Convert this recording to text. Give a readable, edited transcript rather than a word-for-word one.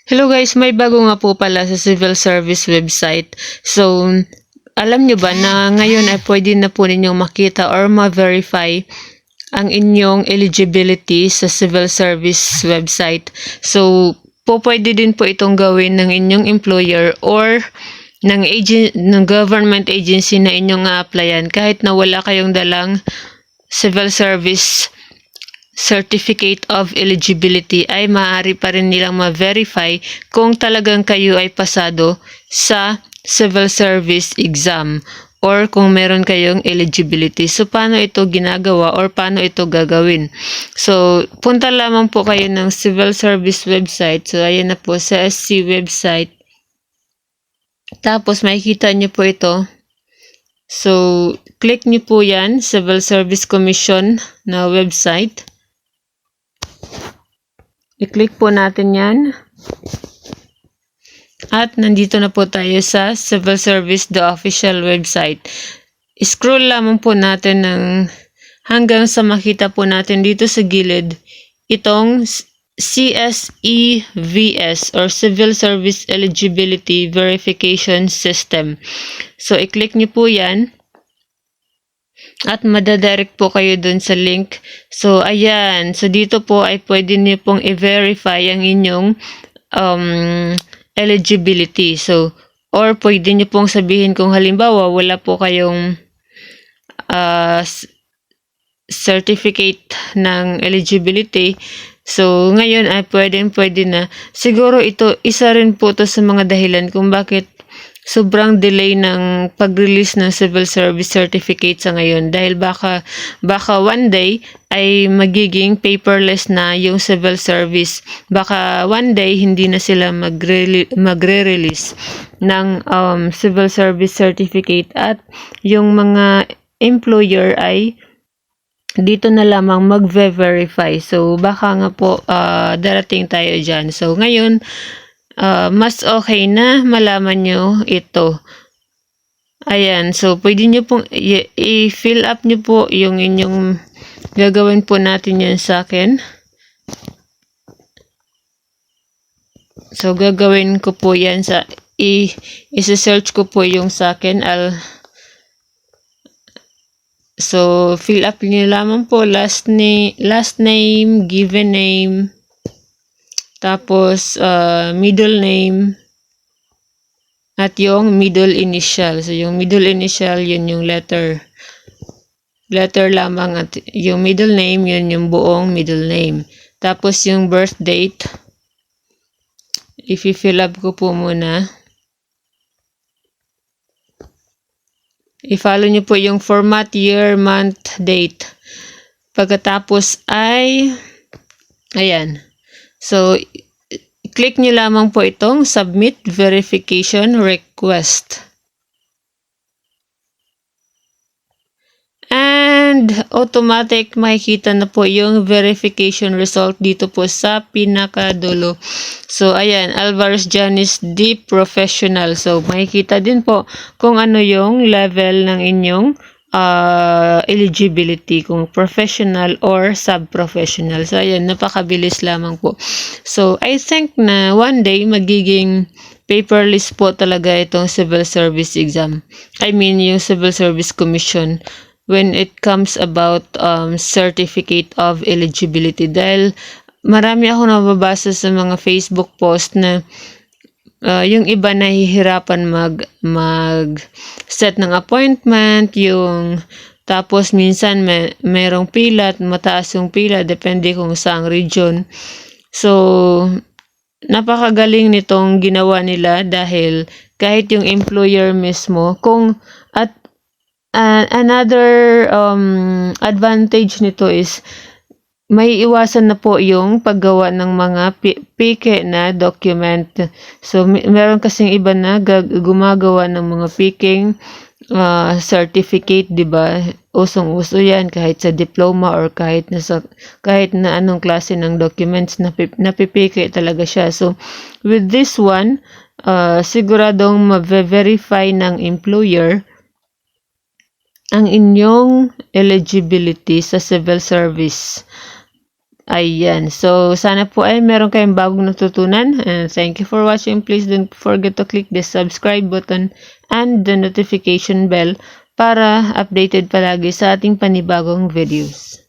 Hello guys, may bago nga po pala sa civil service website. So, alam nyo ba na ngayon ay pwede na po ninyong makita or ma-verify ang inyong eligibility sa civil service website. So, pwede din po itong gawin ng inyong employer or ng government agency na inyong a-applyan kahit na wala kayong dalang civil service certificate of eligibility ay maaari pa rin nilang ma-verify kung talagang kayo ay pasado sa civil service exam or kung meron kayong eligibility. So, paano ito ginagawa or paano ito gagawin? So, punta lamang po kayo ng civil service website. So, ayan na po sa SC website. Tapos, makikita nyo po ito. So, click nyo po yan, Civil Service Commission na website. I-click po natin yan. At nandito na po tayo sa Civil Service, the official website. Scroll lamang po natin hanggang sa makita po natin dito sa gilid itong CSEVS or Civil Service Eligibility Verification System. So, i-click nyo po yan. At madadirect po kayo dun sa link. So, ayan. So, dito po ay pwede niyo pong i-verify ang inyong eligibility. So, or pwede niyo pong sabihin kung halimbawa wala po kayong certificate ng eligibility. So, ngayon ay pwede na. Siguro ito, isa rin po to sa mga dahilan kung bakit sobrang delay ng pag-release ng civil service certificate sa ngayon dahil baka one day ay magiging paperless na yung civil service. Baka one day hindi na sila magre-release ng civil service certificate at yung mga employer ay dito na lamang mag-verify. So baka nga po darating tayo dyan. So ngayon mas okay na malaman nyo ito. Ayan, so pwede nyo pong i-fill up nyo po yung inyong gagawin po natin yan sa akin. So gagawin ko po yan sa i-search ko po yung sa akin. So fill up nyo lamang po last name, given name, tapos, middle name, at yung middle initial. So, yung middle initial, yun yung letter. Letter lamang at yung middle name, yun yung buong middle name. Tapos, yung birth date, i-fill up ko po muna. I-follow nyo po yung format, year, month, date. Pagkatapos ay, ayan. So, click nyo lamang po itong Submit Verification Request. And, automatic makikita na po yung verification result dito po sa pinakadulo. So, ayan, Alvarez Janice D. Professional. So, makikita din po kung ano yung level ng inyong eligibility, kung professional or sub-professional. So, ayan, napakabilis lamang po. So, I think na one day magiging paperless po talaga itong civil service exam. I mean, yung Civil Service Commission when it comes about certificate of eligibility. Dahil marami ako nababasa sa mga Facebook post na yung iba nahihirapan mag set ng appointment, tapos minsan merong pila at mataas yung pila depende kung saang region. So napakagaling nitong ginawa nila dahil kahit yung employer mismo at another advantage nito is may iwasan na po yung paggawa ng mga pike na document. So, meron kasing iba na gumagawa ng mga piking certificate, di ba? Usong-uso yan kahit sa diploma or kahit na anong klase ng documents na napipike talaga siya. So, with this one, siguradong ma-verify ng employer ang inyong eligibility sa civil service. Ayan. So, sana po ay meron kayong bagong natutunan. And thank you for watching. Please don't forget to click the subscribe button and the notification bell para updated palagi sa ating panibagong videos.